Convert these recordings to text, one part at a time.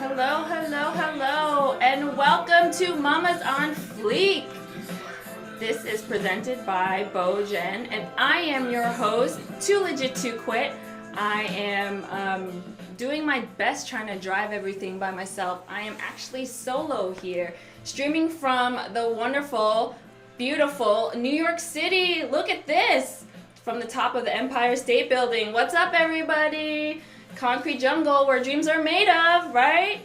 Hello, hello, hello, and welcome to Mamas on Fleek. This is presented by BeauGen, and I am your host, Too Legit to Quit. I am doing my best trying to drive everything by myself. I am actually solo here, streaming from the wonderful, beautiful New York City. Look at this! From the top of the Empire State Building. What's up, everybody? Concrete jungle where dreams are made of, right?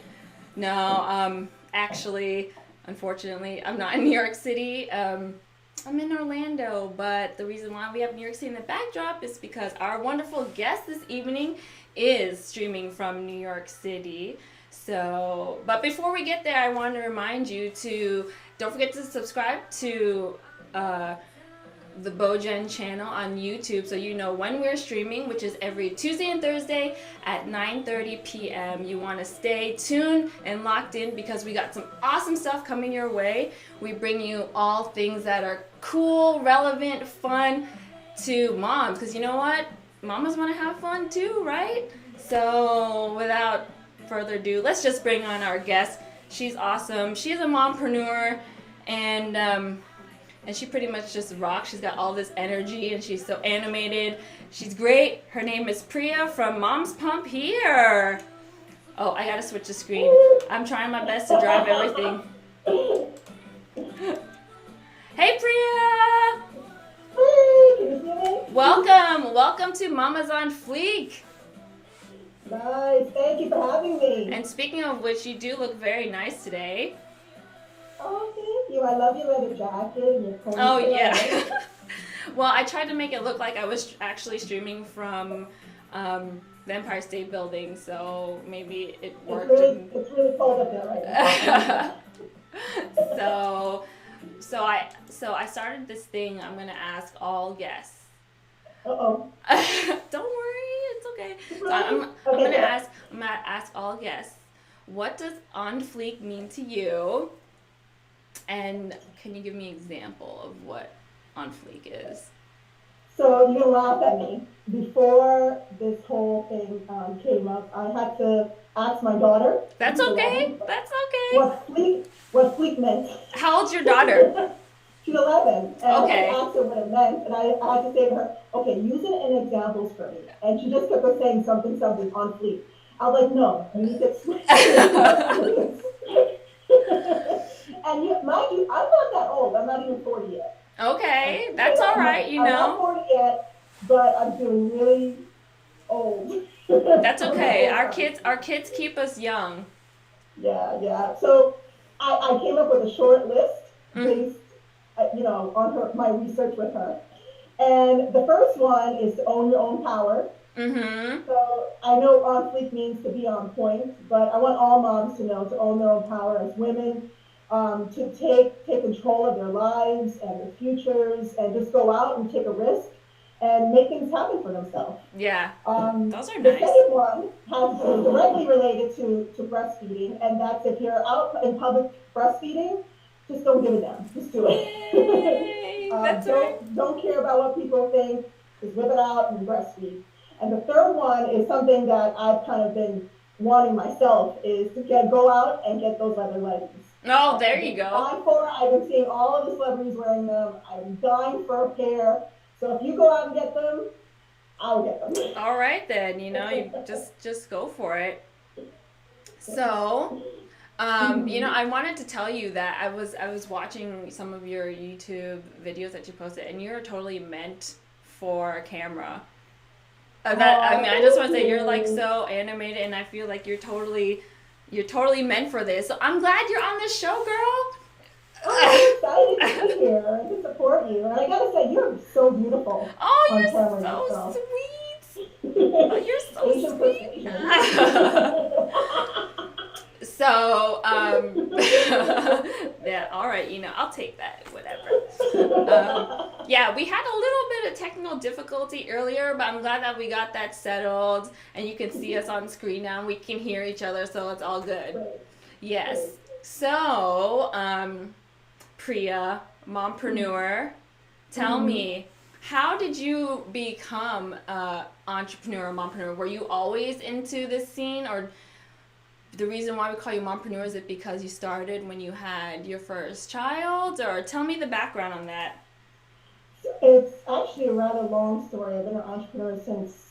No, actually, unfortunately, I'm not in New York City. I'm in Orlando, but the reason why we have New York City in the backdrop is because our wonderful guest this evening is streaming from New York City. So, but before we get there, I want to remind you to don't forget to subscribe to the BeauGen channel on YouTube so you know when we're streaming, which is every Tuesday and Thursday at 9:30 p.m. You want to stay tuned and locked in because we got some awesome stuff coming your way. We bring you all things that are cool, relevant, fun to moms, because you know what? Mamas want to have fun too, right? So without further ado, let's just bring on our guest. She's awesome. She's a mompreneur, and she pretty much just rocks. She's got all this energy and she's so animated. She's great. Her name is Priya from MomsPumpHere. Oh, I gotta switch the screen. I'm trying my best to drive everything. Hey, Priya! Welcome to Mamas on Fleek. Nice, thank you for having me. And speaking of which, you do look very nice today. Oh, thank you. I love your leather jacket and your ponytail. Oh, yeah. Well, I tried to make it look like I was actually streaming from the Empire State Building, so maybe it worked. It's really cold up there right now. So I started this thing. I'm gonna ask all guests. Uh-oh. Don't worry, it's okay. So I'm gonna ask all guests, what does on fleek mean to you? And can you give me an example of what on fleek is? So you're gonna laugh at me. Before this whole thing came up, I had to ask my daughter. That's okay. That's okay. What fleek meant. How old's your daughter? She's 11. And Okay. I asked her what it meant, and I had to say to her, okay, use it in examples for me. And she just kept on saying something on fleek. I was like, no, you need to explain it. And mind you, I'm not that old. I'm not even 40 yet. Okay, that's all right, you I'm know. not 40 yet, but I'm feeling really old. That's okay. Our kids keep us young. Yeah. So I came up with a short list based, on my research with her. And the first one is to own your own power. Mm-hmm. So I know on fleek means to be on point, but I want all moms to know to own their own power as women. To take control of their lives and their futures and just go out and take a risk and make things happen for themselves. Yeah, those are the nice. second one is directly related to breastfeeding, and that's if you're out in public breastfeeding, just don't give a damn. Just do it. Yay, that's right. Don't care about what people think. Just whip it out and breastfeed. And the third one is something that I've kind of been wanting myself, is to go out and get those leather leggings. Oh, there you go. I've been seeing all of the celebrities wearing them. I'm dying for a pair. So if you go out and get them, I'll get them. All right then, you just go for it. So, I wanted to tell you that I was watching some of your YouTube videos that you posted, and you're totally meant for a camera. I just want to say you're like so animated, and I feel like you're totally meant for this. So I'm glad you're on this show, girl. I'm excited to be here and to support you. And I gotta say, you're so beautiful. Oh, you're so sweet. Oh, you're so sweet. So, yeah, all right, I'll take that, whatever. Yeah, we had a little bit of technical difficulty earlier, but I'm glad that we got that settled, and you can see us on screen now, and we can hear each other, so it's all good. Right. Yes. So, Priya, mompreneur, tell me, how did you become entrepreneur, mompreneur? Were you always into this scene, or the reason why we call you mompreneur, is it because you started when you had your first child, or tell me the background on that? It's actually a rather long story. I've been an entrepreneur since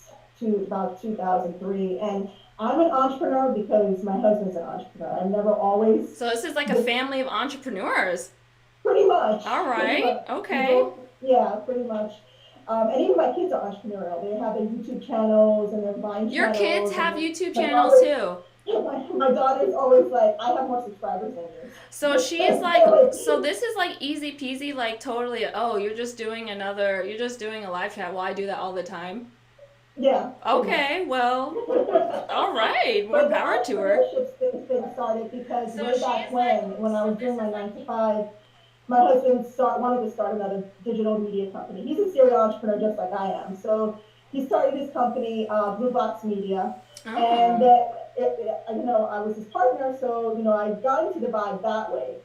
about 2003, and I'm an entrepreneur because my husband's an entrepreneur. I've never always, So this is like a family of entrepreneurs. All pretty right. much. We Okay. both, yeah, pretty much. And even my kids are entrepreneurial. They have their YouTube channels and their Vine Your kids channels, have and YouTube my channels daughter, too. my daughter's always like, I have more subscribers than you. So she's like, so this is like easy peasy, like totally. Oh, you're just doing a live chat. Well, I do that all the time. Yeah, pretty much. Okay, well, all right, more But the power to her. entrepreneurship thing started because So way back she's like, when I so was this doing my is like, 9 to 5, my husband wanted to start another digital media company. He's a serial entrepreneur just like I am. So he started his company, Blue Box Media, and oh, I was his partner, so I got into the vibe that way,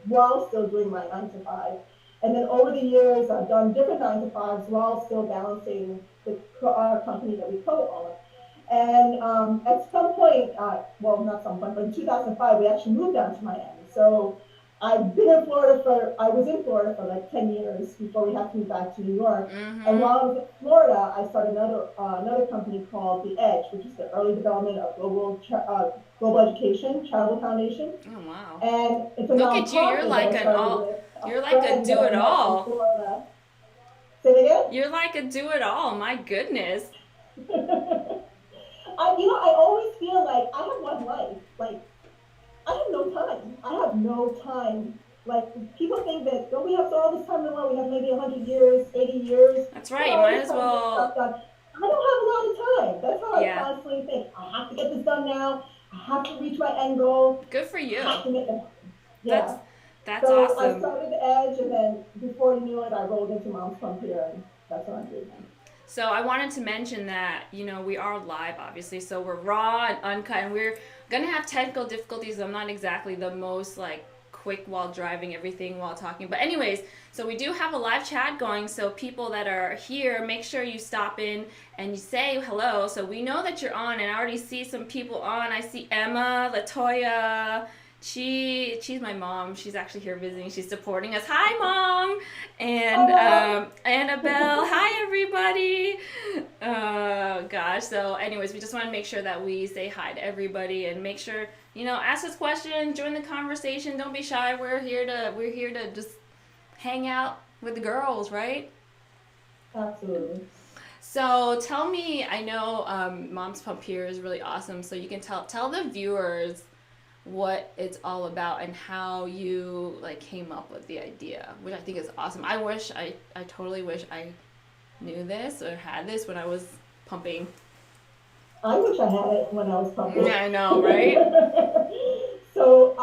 while still doing my 9 to 5. And then over the years, I've done different 9 to 5s while still balancing our company that we co-own. And at some point, well, not some point, but in 2005, we actually moved down to Miami. So I was in Florida for like 10 years before we had to move back to New York. And mm-hmm. while I was in Florida, I started another company called The Edge, which is the Early Development of Global Education Charitable Foundation. Oh wow. And it's a Look at you. nonprofit that I started with a You're like a friend that do I it met in all. Florida. Say it again? You're like a do it all. My goodness. I always feel like I have one life. Like, I have no time. I have no time. Like, people think that, don't we have all this time in the world? We have maybe 100 years, 80 years. That's We right. have You all might this as time to get stuff well. done. I don't have a lot of time. That's how I Yeah. constantly think. I have to get this done now. I have to reach my end goal. Good for I you. have to make it. That's Yeah. that's So I awesome. started the Edge, and then before you knew it, I rolled into Mom's Pump here, and that's what I'm doing now. So I wanted to mention that, we are live, obviously. So we're raw and uncut, and we're gonna have technical difficulties. I'm not exactly the most like quick while driving everything while talking. But anyways, so we do have a live chat going. So people that are here, make sure you stop in and you say hello. So we know that you're on, and I already see some people on. I see Emma, Latoya. She's my mom. She's actually here visiting. She's supporting us. Hi, mom, and Hello. Annabelle. Hi, everybody. Gosh. So, anyways, we just want to make sure that we say hi to everybody and make sure ask us questions, join the conversation. Don't be shy. We're here to just hang out with the girls, right? Absolutely. So tell me. I know Mom's Pump here is really awesome. So you can tell the viewers what it's all about and how you like came up with the idea, which I think is awesome. I totally wish I knew this or had this when I was pumping. I wish I had it when I was pumping. Yeah, I know, right? So,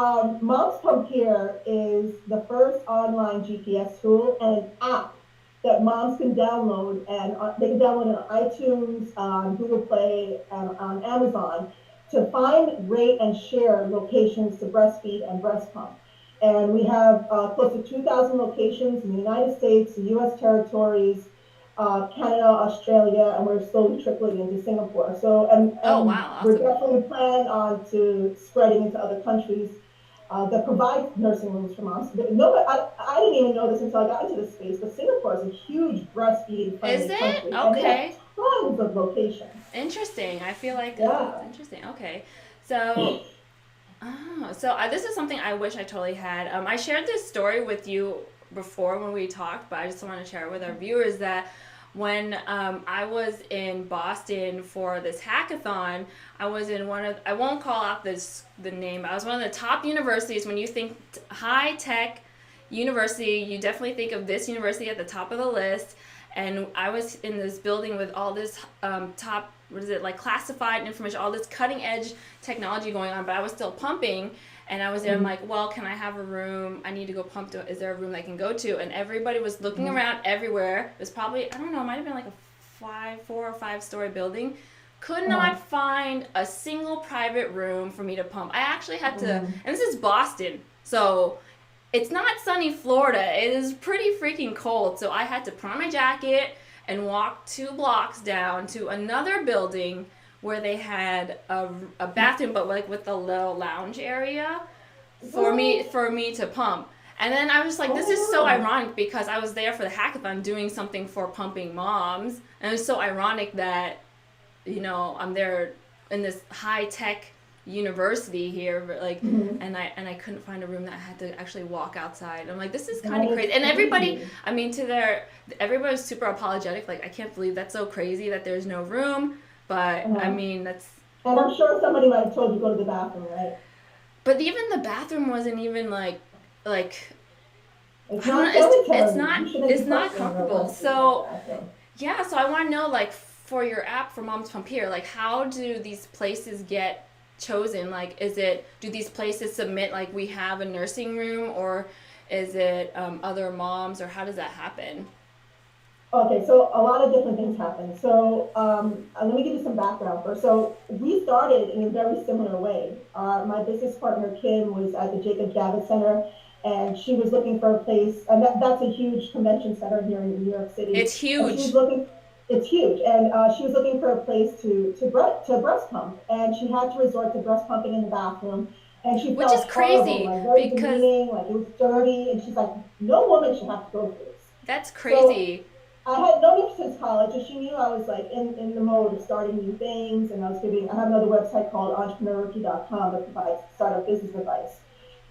Mom's Pump Here is the first online GPS tool and an app that moms can download, and they can download it on iTunes, on Google Play, and on Amazon to find, rate, and share locations to breastfeed and breast pump. And we have close to 2,000 locations in the United States, the U.S. territories, Canada, Australia, and we're slowly trickling into Singapore. So, Oh and wow, we're awesome. definitely planning on to spreading into other countries that provide nursing rooms for moms. No, I didn't even know this until I got into this space, but Singapore is a huge breastfeeding Is friendly it? country, and they have Okay. tons of locations. Interesting. I feel like that's Yeah. interesting. Okay. So so this is something I wish I totally had. I shared this story with you before when we talked, but I just want to share it with our viewers that when I was in Boston for this hackathon, I was in I won't call out the name, but I was one of the top universities. When you think high tech university, you definitely think of this university at the top of the list. And I was in this building with all this top, what is it, like classified information, all this cutting edge technology going on, but I was still pumping. And I was there, I'm like, well, can I have a room? I need to go pump. Is there a room I can go to? And everybody was looking around everywhere. It was probably, I don't know, it might have been like a 4 or 5 story building. Could not find a single private room for me to pump. I actually had to, and this is Boston, so it's not sunny Florida. It is pretty freaking cold. So I had to put on my jacket and walk 2 blocks down to another building where they had a bathroom, but like with a little lounge area for me to pump. And then I was like, this is so ironic because I was there for the hackathon doing something for pumping moms, and it's so ironic that I'm there in this high tech university here, but like, and I couldn't find a room that I had to actually walk outside. I'm like, this is kind of crazy. And everybody, I mean, everybody was super apologetic. Like, I can't believe that's so crazy that there's no room. But I mean, that's. And I'm sure somebody might have told you to go to the bathroom, right? But even the bathroom wasn't even like. It's not comfortable. So yeah, so I want to know, like, for your app for Moms Pump Here, like, how do these places get chosen? Like, do these places submit, like, we have a nursing room, or is it other moms, or how does that happen? Okay, so a lot of different things happen. So let me give you some background first. So we started in a very similar way. My business partner, Kim, was at the Jacob Javits Center, and she was looking for a place, and that's a huge convention center here in New York City. It's huge. It's huge, and she was looking for a place to breast pump, and she had to resort to breast pumping in the bathroom, and she Which felt is crazy, horrible, like very because demeaning, like it was dirty, and she's like, no woman should have to go through this. That's crazy. So, I had known her since college, and she knew I was like in the mode of starting new things, and I have another website called entrepreneurrookie.com that provides startup business advice.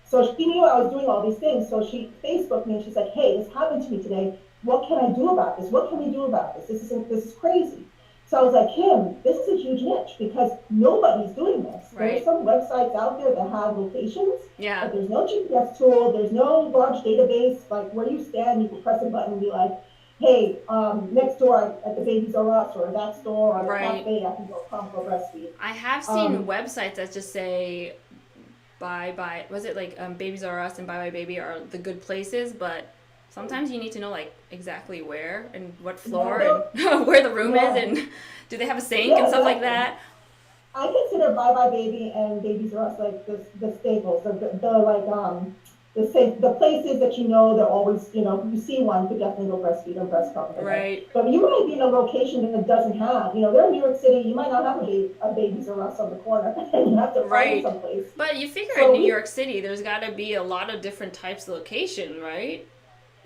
So she knew I was doing all these things, so she Facebooked me, and she's like, hey, this happened to me today. What can I do about this? What can we do about this? This is crazy. So I was like, Kim, this is a huge niche because nobody's doing this. Right. There's some websites out there that have locations, yeah, but there's no GPS tool, there's no large database, like where you stand, you can press a button and be like, hey, next door at the Babies R Us or that store or the cafe, I can go pump or breastfeed. I have seen websites that just say was it like Babies R Us and Bye Bye Baby are the good places, but sometimes you need to know like exactly where and what floor and where the room is, and do they have a sink and stuff like that. I consider Bye Bye Baby and Babies R Us like the staples, the places that they're always, you see one, could definitely go breastfeed or breast pump. Right. But you might be in a location that doesn't have, they're in New York City, you might not have a Babies R Us on the corner, and you have to find someplace. But you figure in New York City, there's got to be a lot of different types of location, right?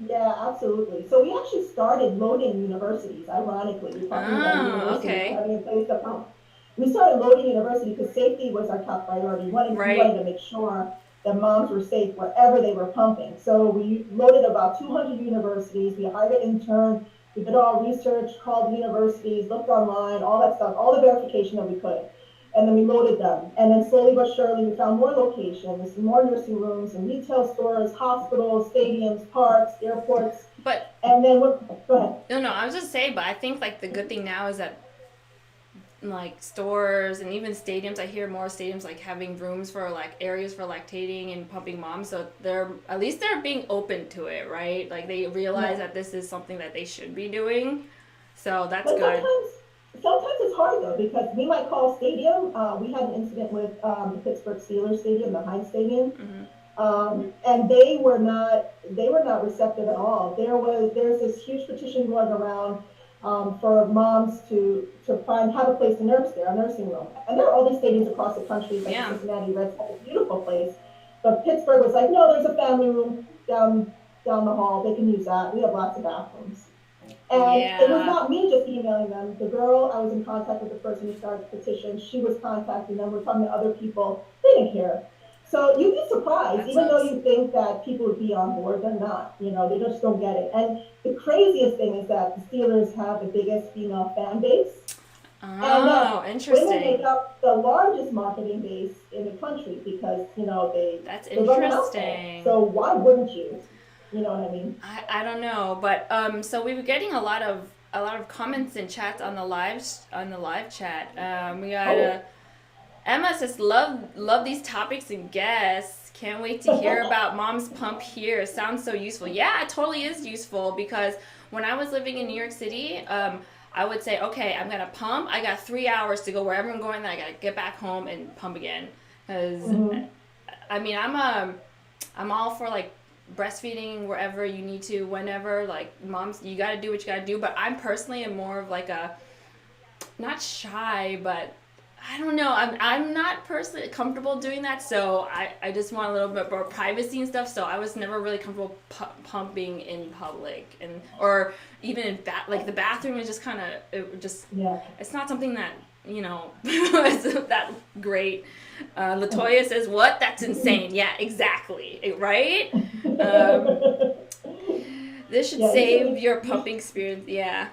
Yeah, absolutely. So we actually started loading universities, ironically. Okay. Having a place to pump. We started loading university because safety was our top priority. We wanted to make sure that moms were safe wherever they were pumping. So we loaded about 200 universities. We hired an intern. We did all research, called universities, looked online, all that stuff, all the verification that we could. And then we loaded them. And then slowly but surely, we found more locations, more nursing rooms, and retail stores, hospitals, stadiums, parks, airports. And then go ahead. No, I was just saying, but I think like the good thing now is that like stores and even stadiums, I hear more stadiums like having rooms for like areas for lactating and pumping moms, so they're being open to it, right? Like they realize that this is something that they should be doing, so that's good. Sometimes it's hard though, because we might call a stadium. We had an incident with the Pittsburgh Steelers stadium, the Heinz Stadium, and they were not receptive at all. There's this huge petition going around for moms to have a place to nurse there, a nursing room. And there are all these stadiums across the country, like Cincinnati Reds have a beautiful place. But Pittsburgh was like, no, there's a family room down the hall. They can use that. We have lots of bathrooms. And it was not me just emailing them. The girl, I was in contact with the person who started the petition. She was contacting them. We're talking to other people. They didn't care. So you'd be surprised, even though you think that people would be on board, they're not. They just don't get it. And the craziest thing is that the Steelers have the biggest female fan base. Oh, and interesting. Women make up the largest marketing base in the country because, That's they run interesting. So why wouldn't you? You know what I mean? I don't know, but so we were getting a lot of comments and chats on the live chat. We got Emma says love these topics and guests. Can't wait to hear about Moms Pump Here. Sounds so useful. Yeah, it totally is useful, because when I was living in New York City, I would say, okay, I'm gonna pump. I got 3 hours to go wherever I'm going. Then I gotta get back home and pump again. Because I mean, I'm all for like breastfeeding wherever you need to, whenever, like moms, you got to do what you got to do, but I'm personally am more of like a, not shy, but I don't know. I'm not personally comfortable doing that, so I just want a little bit more privacy and stuff. So I was never really comfortable pumping in public, and or even in like the bathroom is just kind of Yeah. it's not something that is that great. Latoya says, "What? That's insane." Yeah, exactly. Right. This should Yeah, save your pumping experience. Yeah.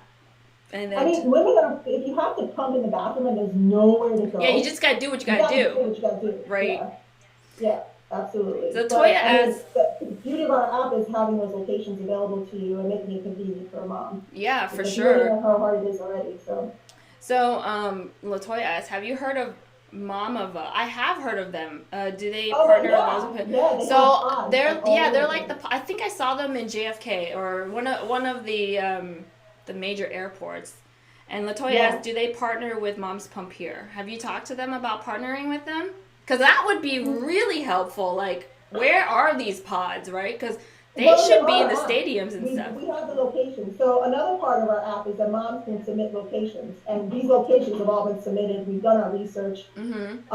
And I then mean, women are, if you have to pump in the bathroom and there's nowhere to go. yeah, you just gotta do what you you gotta gotta do. do what you gotta do. Right. Yeah. Yeah, absolutely. So But Toya I mean, asks, the beauty of our app is having those locations available to you and making it convenient for a mom. yeah, for Because you already sure. know how hard it is already. So, Latoya asks, have you heard of Mamava? I have heard of them. Do they Oh partner yeah, with yeah. They So have pods, they're like, all they're over like the place. I think I saw them in JFK or one of the major airports. And Latoya Yeah. asks, do they partner with MomsPumpHere? Have you talked to them about partnering with them? Because that would be really helpful. Like, where are these pods, right? Because they Well, should be our in the app, stadiums and we, stuff. we have the location. So another part of our app is that moms can submit locations, and these locations have all been submitted. We've done our research. Mm-hmm.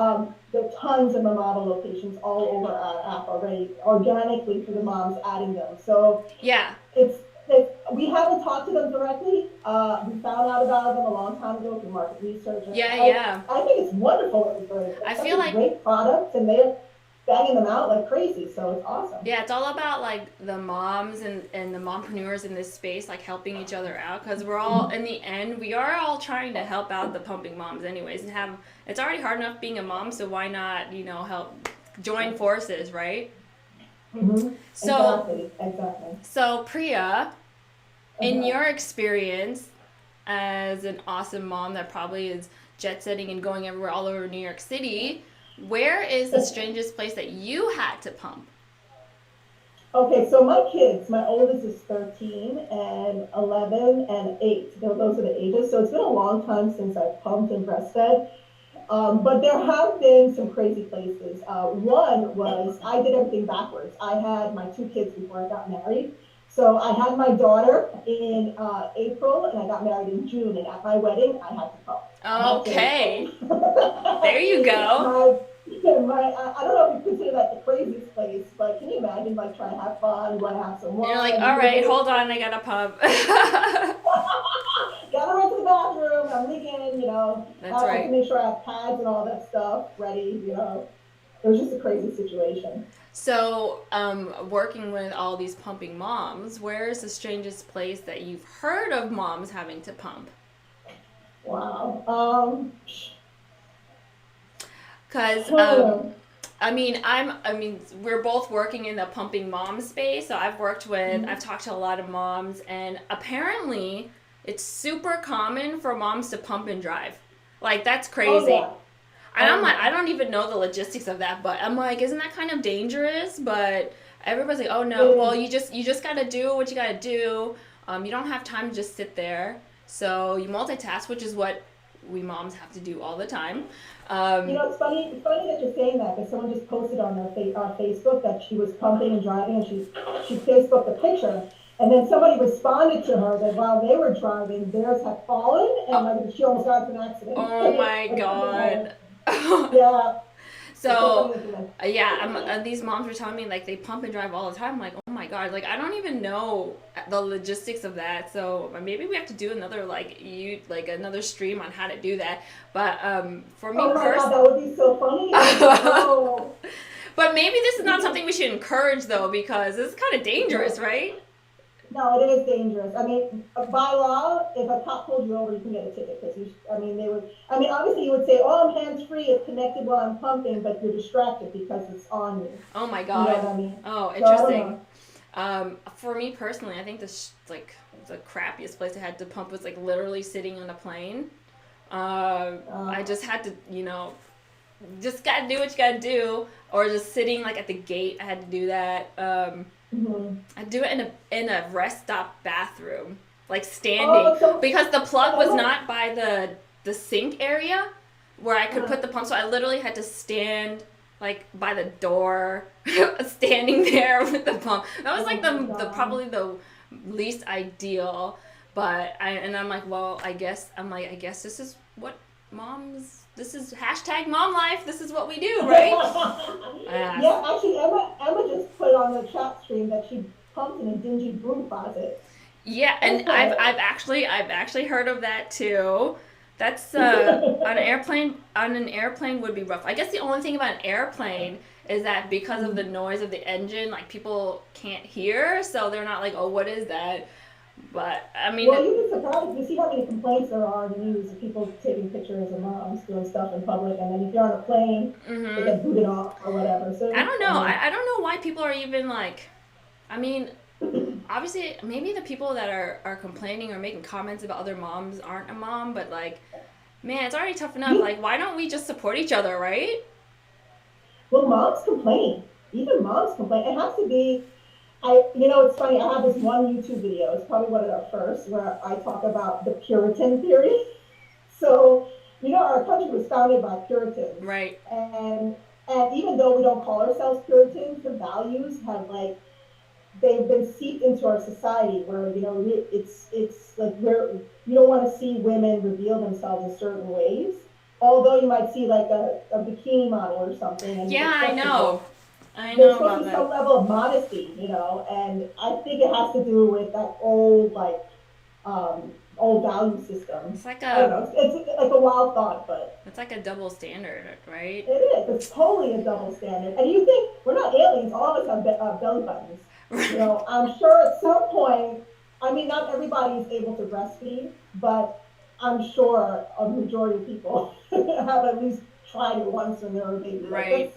There are tons of Mamava locations all over our app already, organically through the moms adding them. So Yeah. we haven't talked to them directly. We found out about them a long time ago through market research. Yeah. I think it's wonderful. I It's feel such a like great product, and they're banging them out like crazy. So it's awesome. yeah, it's all about like the moms and the mompreneurs in this space, like helping each other out, because we're all in the end we are all trying to help out the pumping moms anyways, and have it's already hard enough being a mom, so why not help join forces, right? Mm-hmm. So Exactly. so Priya, in Uh-huh. your experience as an awesome mom that probably is jet setting and going everywhere all over New York City, where is the strangest place that you had to pump? Okay, so my kids, my oldest is 13 and 11 and 8. Those are the ages. So it's been a long time since I've pumped and breastfed. But there have been some crazy places. One was I did everything backwards. I had my two kids before I got married. So I had my daughter in April and I got married in June. And at my wedding, I had to pump. Okay. There you go. I don't know if you consider that the craziest place, but can you imagine like trying to have fun, you want to have some wine? You're like, all right, hold on, I gotta pump. Gotta run to the bathroom, I'm leaking, That's I right. have to make sure I have pads and all that stuff ready, It was just a crazy situation. So, working with all these pumping moms, where is the strangest place that you've heard of moms having to pump? Wow. Because, I mean, we're both working in the pumping mom space. So I've talked to a lot of moms, and apparently it's super common for moms to pump and drive. Like, that's crazy. Oh, yeah. And I'm like, I don't even know the logistics of that, but I'm like, isn't that kind of dangerous? But everybody's like, oh no, well, you just gotta do what you gotta do. You don't have time to just sit there. So you multitask, which is what we moms have to do all the time. It's funny. It's funny that you're saying that because someone just posted on our Facebook that she was pumping and driving, and she Facebooked the picture, and then somebody responded to her that while they were driving, theirs had fallen, and she almost got into an accident. Oh my god. Yeah. So these moms were telling me like they pump and drive all the time. I'm like, oh my god, like I don't even know the logistics of that. So maybe we have to do another another stream on how to do that. But for me personally, that would be so funny. But maybe this is not something we should encourage though, because it's kind of dangerous, right? No, it is dangerous. I mean, by law, if a cop pulls you over, you can get a ticket because obviously you would say, "Oh, I'm hands-free. It's connected while I'm pumping," but you're distracted because it's on you. Oh my god. You know what I mean? Oh, interesting. For me personally, I think the crappiest place I had to pump was like literally sitting on a plane. I just had to, just gotta do what you gotta do, or just sitting like at the gate. I had to do that. I do it in a rest stop bathroom, like standing, because the plug was not by the sink area where I could put the pump. So I literally had to stand like by the door, standing there with the pump. That was like the probably the least ideal. But I'm like, well, I guess this is what moms this is hashtag mom life. This is what we do, right? Yeah, actually, Emma just put on the chat stream that she pumped in a dingy broom closet. Yeah, and I've actually heard of that too. That's on an airplane would be rough. I guess the only thing about an airplane is that because of the noise of the engine, like people can't hear, so they're not like, oh, what is that? But I mean, Well, you'd be surprised. You see how many complaints there are in the news of people taking pictures of moms doing stuff in public, and then if you're on a plane, they get booted off or whatever. So I don't know. I don't know why people are even like. I mean, obviously, maybe the people that are complaining or making comments about other moms aren't a mom, but like, man, it's already tough enough. Like, why don't we just support each other, right? well, moms complain. Even moms complain. It has to be. It's funny. I have this one YouTube video. It's probably one of the first where I talk about the Puritan theory. So, our country was founded by Puritans, Right. And even though we don't call ourselves Puritans, the values have they've been seeped into our society where it's like you don't want to see women reveal themselves in certain ways. Although you might see like a bikini model or something. And Yeah, I know. There's supposed about to be that. some level of modesty, and I think it has to do with that old old value system. It's like I don't know. It's like a wild thought, but it's like a double standard, right? it is. It's totally a double standard. And you think we're not aliens? All of us have belly buttons. I'm sure at some point. I mean, not everybody is able to breastfeed, but I'm sure a majority of people have at least tried it once when they were a baby. Right.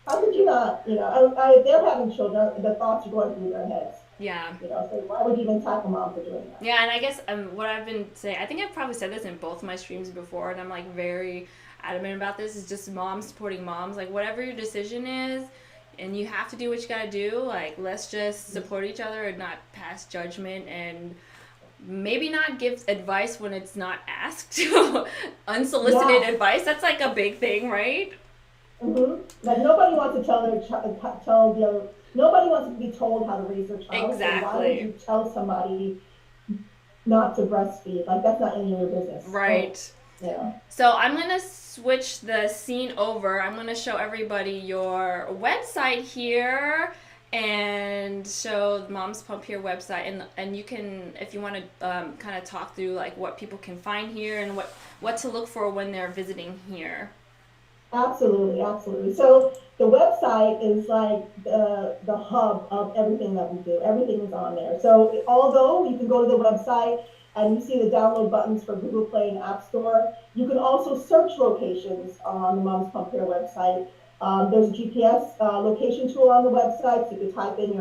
How could you not? They're having children. The thoughts are going through their heads. Yeah. So why would you even tackle mom for doing that? Yeah, and I guess what I've been saying, I think I've probably said this in both my streams before, and I'm like very adamant about this, is just moms supporting moms. Like, whatever your decision is, and you have to do what you gotta do, like, let's just support each other and not pass judgment, and maybe not give advice when it's not asked. Unsolicited advice, that's like a big thing, right? Like, nobody wants to tell the other. Nobody wants to be told how to raise their child. Exactly. So why would you tell somebody not to breastfeed? Like, that's not any of your business. Right. So, yeah. So I'm going to switch the scene over. I'm going to show everybody your website here and show the Moms Pump Here website. And you can, if you want to kind of talk through like what people can find here and what to look for when they're visiting here. Absolutely, absolutely. So the website is like the hub of everything that we do. Everything is on there. So although you can go to the website and you see the download buttons for Google Play and App Store, you can also search locations on the Moms Pump Here website. There's a GPS location tool on the website, so you can type in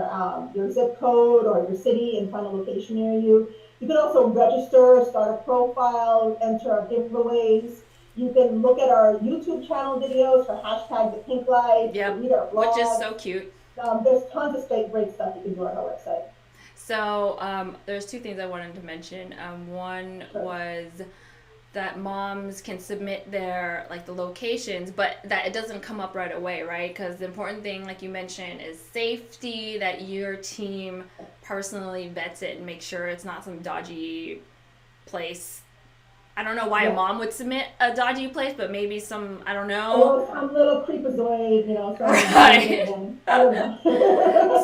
your zip code or your city and find a location near you. You can also register, start a profile, enter our giveaways. You can look at our YouTube channel videos for hashtag the pink light. Yep, read our blog. which is so cute. There's tons of great stuff you can do on our website. So there's two things I wanted to mention. One was that moms can submit their like the locations, but that it doesn't come up right away, right? Because the important thing, like you mentioned, is safety. That your team personally vets it and makes sure it's not some dodgy place. I don't know why a mom would submit a dodgy place, but maybe I don't know. Or some little creepazoid, Right. I don't know.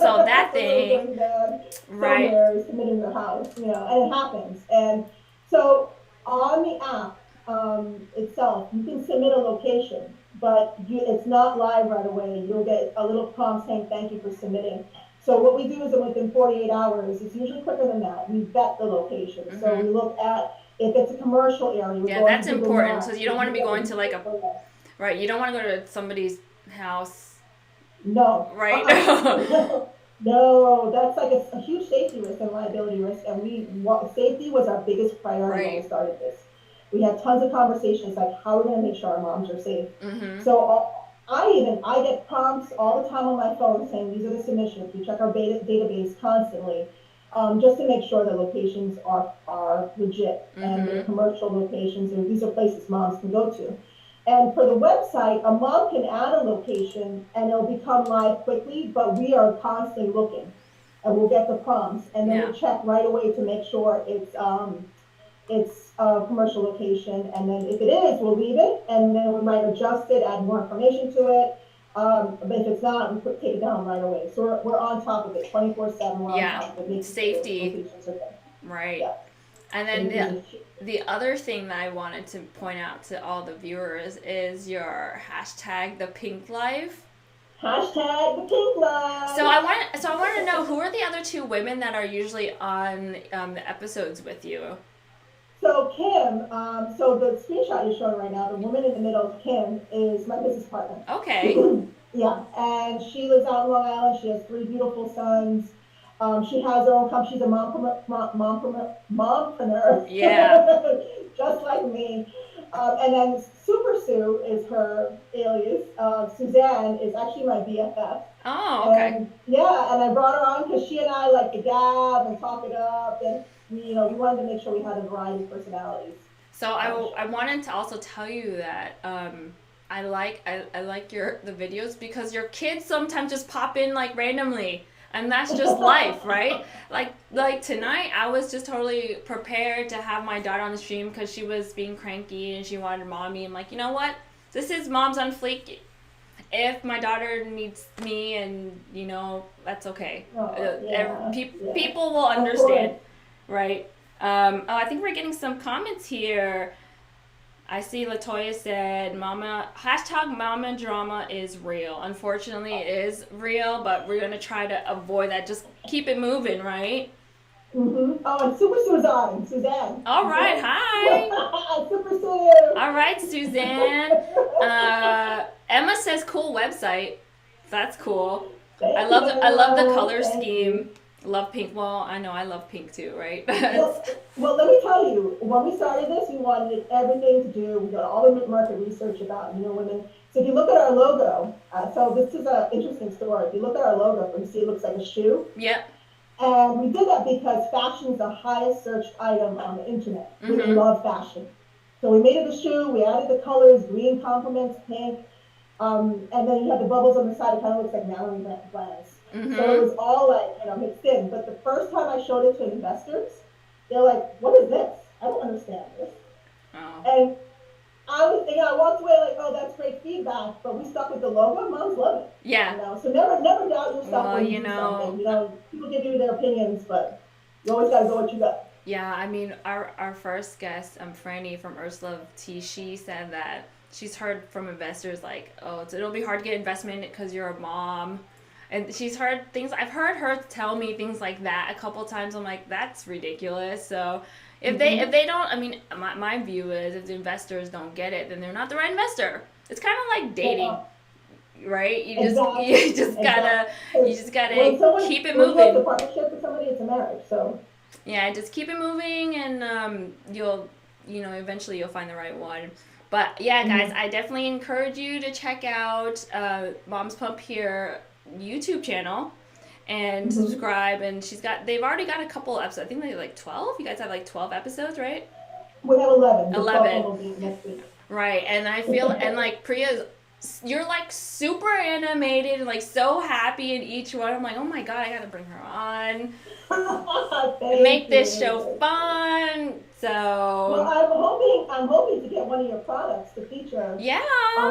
So that thing, right? Somewhere submitting their house, and it happens. And so on the app itself, you can submit a location, but it's not live right away. You'll get a little prompt saying thank you for submitting. So what we do is that within 48 hours, it's usually quicker than that, we vet the location. Mm-hmm. So we look at if it's a commercial area. Yeah, that's important. So you don't want to be going to like right. You don't want to go to somebody's house. No. Right. No, that's like a huge safety risk and liability risk, and safety was our biggest priority when we started this. We had tons of conversations like how we're going to make sure our moms are safe. Mm-hmm. So I get prompts all the time on my phone saying these are the submissions. We check our database constantly. Just to make sure the locations are legit and they're commercial locations, and these are places moms can go to. And for the website, a mom can add a location and it'll become live quickly, but we are constantly looking, and we'll get the prompts, and then we'll check right away to make sure it's commercial location, and then if it is, we'll leave it, and then we might adjust it, add more information to it. But if it's not, we take it down right away. So we're on top of it, 24/7. We're on Yeah. top of it, making sure the Safety. locations are good. Right. Yeah. And then the other thing that I wanted to point out to all the viewers is your hashtag the pink life. Hashtag the pink life. So I want to know, who are the other two women that are usually on the episodes with you? So Kim, so the screenshot you're showing right now, the woman in the middle, Kim, is my business partner. Okay. Yeah, and she lives out in Long Island. She has 3 beautiful sons. She has her own company. She's a mompreneur. Yeah. Just like me. And then Super Sue is her alias. Suzanne is actually my BFF. Oh, okay. And yeah, and I brought her on because she and I like to gab and talk it up, and we wanted to make sure we had a variety of personalities. So I wanted to also tell you that I like the videos because your kids sometimes just pop in like randomly. And that's just life, right? Like tonight, I was just totally prepared to have my daughter on the stream because she was being cranky and she wanted mommy. I'm like, you know what? This is Moms on Fleek. If my daughter needs me, and that's okay. People will understand, right? I think we're getting some comments here. I see Latoya said, hashtag mama drama is real. Unfortunately, it is real, but we're going to try to avoid that. Just keep it moving, right? Mm-hmm. Oh, and Super Suzanne. All right, hi. Super Sue. All right, Suzanne. Emma says, cool website. That's cool. I love the color scheme. Love pink. Well, I know I love pink too, right? well, let me tell you, when we started this, we wanted everything to do. We got all the market research about women. So if you look at our logo, so this is an interesting story. If you look at our logo, you see it looks like a shoe. Yep. And we did that because fashion is the highest searched item on the internet. Mm-hmm. We love fashion. So we made it a shoe. We added the colors: green complements pink, and then you have the bubbles on the side. It kind of looks like Mallory glands. Mm-hmm. So it was all like, mixed in. But the first time I showed it to investors, they're like, what is this? I don't understand this. Oh. And I walked away like, oh, that's great feedback, but we stuck with the logo. Moms love it. Yeah. So never doubt yourself when you do something. People give you their opinions, but you always got to go what you got. Yeah, I mean, our first guest, Franny from Ursula T, she said that she's heard from investors like, oh, it'll be hard to get investment because you're a mom. And she's heard things, I've heard her tell me things like that a couple times. I'm like, that's ridiculous. So if they don't, I mean, my view is if the investors don't get it, then they're not the right investor. It's kind of like dating, right? You just gotta keep it moving. When you have a partnership with somebody, it's a marriage. So yeah, just keep it moving, and you'll eventually you'll find the right one. But yeah, guys, I definitely encourage you to check out MomsPumpHere YouTube channel and subscribe. And they've already got a couple episodes. I think they have like 12. You guys have like 12 episodes, right? We have 11. 11. Will be next week. Right. And I feel and like you're like super animated and like so happy in each one. I'm like, oh my god, I gotta bring her on. Make this show fun. So well, I'm hoping to get one of your products to feature on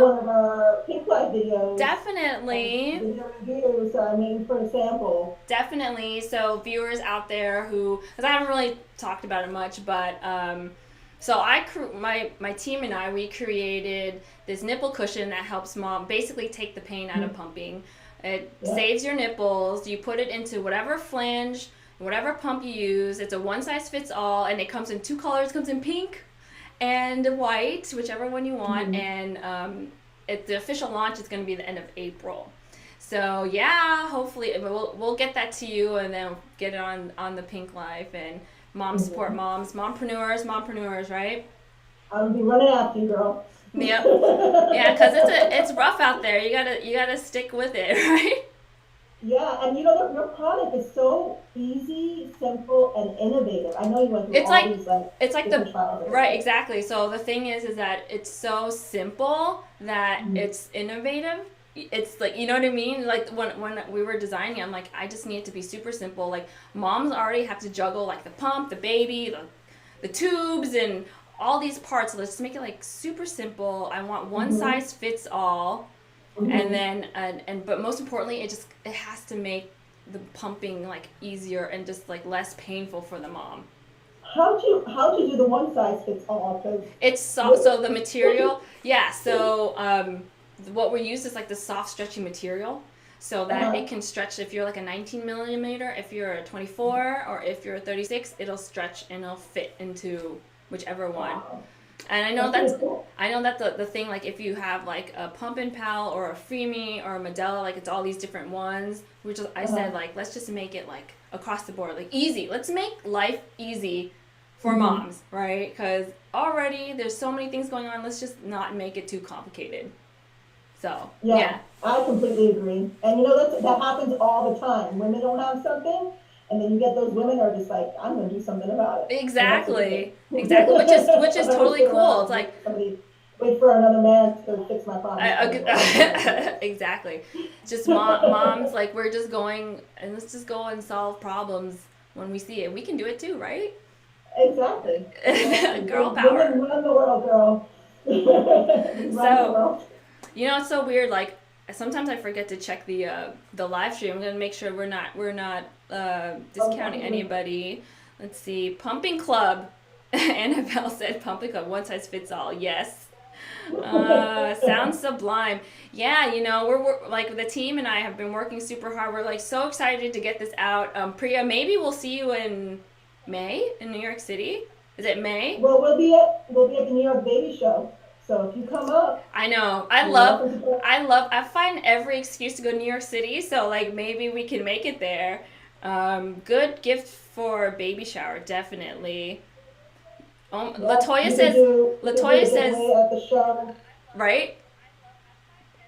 one of our Pink Life videos. Definitely. Video reviews, so I'm waiting for a sample. Definitely. So viewers out there because I haven't really talked about it much, but so my team and I, we created this nipple cushion that helps mom basically take the pain out of pumping. It saves your nipples. You put it into whatever flange, whatever pump you use. It's a one size fits all, and it comes in 2 colors. It comes in pink and white, whichever one you want. And the official launch is going to be the end of April. So yeah, hopefully we'll get that to you, and then get it on the Pink Life, and moms support moms, mompreneurs, right? I'll be running after you, girl. Yep. Yeah, because it's rough out there. You gotta stick with it, right? Yeah, and your product is so easy, simple, and innovative. I know you went through it's like different trials. Right, exactly. So the thing is that it's so simple that it's innovative. It's like, you know what I mean? Like when we were designing, I'm like, I just need it to be super simple. Like moms already have to juggle like the pump, the baby, the tubes and all these parts. So let's make it like super simple. I want one size fits all, and then but most importantly, it has to make the pumping like easier and just like less painful for the mom. How do you do the one size fits all? Because It's soft, so the material, yeah. So what we use is like the soft, stretchy material, so that it can stretch. If you're like a 19 millimeter, if you're a 24, or if you're a 36, it'll stretch and it'll fit into whichever one. Wow. And I know That's really cool. the thing, like if you have like a Pump and Pal or a Freemy or a Medela, like it's all these different ones. Which I said, like, let's just make it like across the board, like easy. Let's make life easy for moms, right? Because already there's so many things going on. Let's just not make it too complicated. So yeah. I completely agree. And you know that happens all the time. Women don't have something, and then you get those women who are just like, I'm going to do something about it. Exactly. Exactly. Which is totally cool. It's like somebody wait for another man to fix my problem. Exactly. Just moms, like we're just going and let's just go and solve problems when we see it. We can do it too, right? Exactly. Girl power. Women run the world, girl. Run the world. You know, it's so weird. Like sometimes I forget to check the live stream. I'm gonna make sure we're not discounting anybody. Let's see, Pumping Club. Annabelle said Pumping Club, one size fits all. Yes. Sounds sublime. Yeah, you know, we're like the team and I have been working super hard. We're like so excited to get this out. Priya, maybe we'll see you in May in New York City. Is it May? Well, we'll be at the New York Baby Show. So if you come up, I know. I find every excuse to go to New York City. So like maybe we can make it there. Good gift for a baby shower, definitely. Latoya says at the show. Right.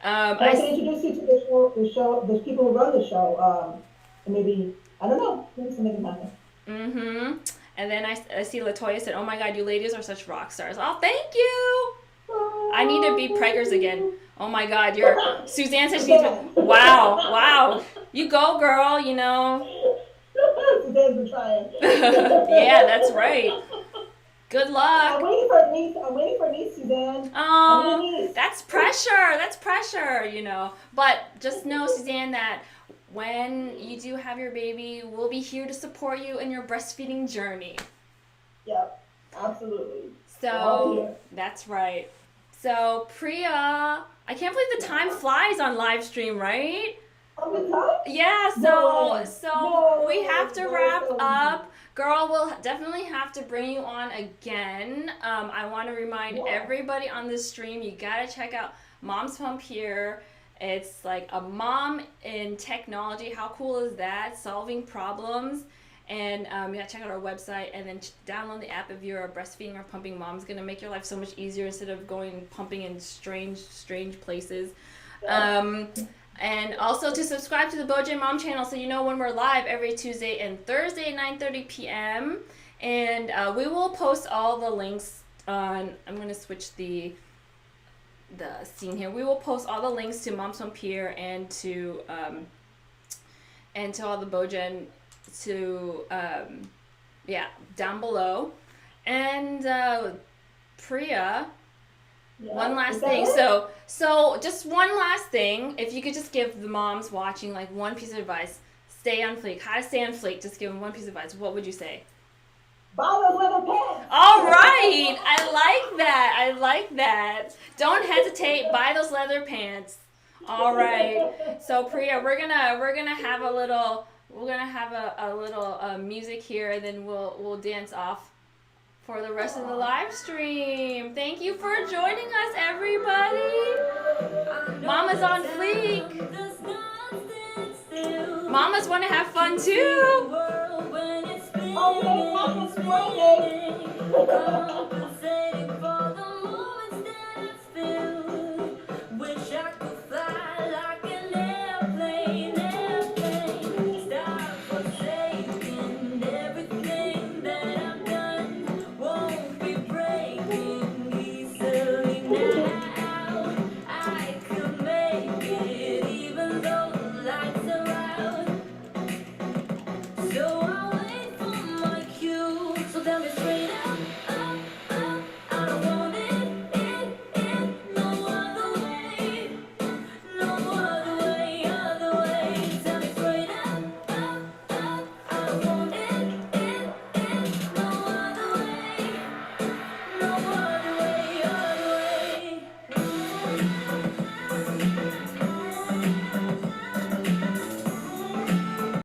I can introduce you to the show, the people who run the show. And maybe I don't know, maybe something can happen. Mm-hmm. And then I see Latoya said, "Oh my God, you ladies are such rock stars." Oh, thank you. I need to be preggers again. Oh my God, Suzanne said she needs to. Wow. You go, girl. You know. Suzanne's been trying. Yeah, that's right. Good luck. I'm waiting for a niece, Suzanne. Oh, that's pressure, you know. But just know, Suzanne, that when you do have your baby, we'll be here to support you in your breastfeeding journey. Yep, absolutely. So, that's right. So, Priya, I can't believe the time flies on live stream, right? Oh, the time? Yeah, so we have to wrap up. Girl, we'll definitely have to bring you on again. I want to remind everybody on this stream, you got to check out MomsPumpHere. It's like a mom in technology. How cool is that? Solving problems. And you got to check out our website and then download the app if you're a breastfeeding or pumping mom. It's going to make your life so much easier instead of going pumping in strange places. And also to subscribe to the BeauGen Mom channel so you know when we're live every Tuesday and Thursday at 9:30 p.m. And we will post all the links on, I'm going to switch the scene here. We will post all the links to MomsPumpHere and to all the BeauGen down below. And Priya, one last thing. So just one last thing. If you could just give the moms watching like one piece of advice, stay on Fleek. How to stay on Fleek. Just give them one piece of advice. What would you say? Buy those leather pants. All right. I like that. Don't hesitate. Buy those leather pants. All right. So Priya, we're gonna have a little music here, and then we'll dance off for the rest of the live stream. Thank you for joining us, everybody. Mama's on Fleek. Mamas want to have fun too. Oh,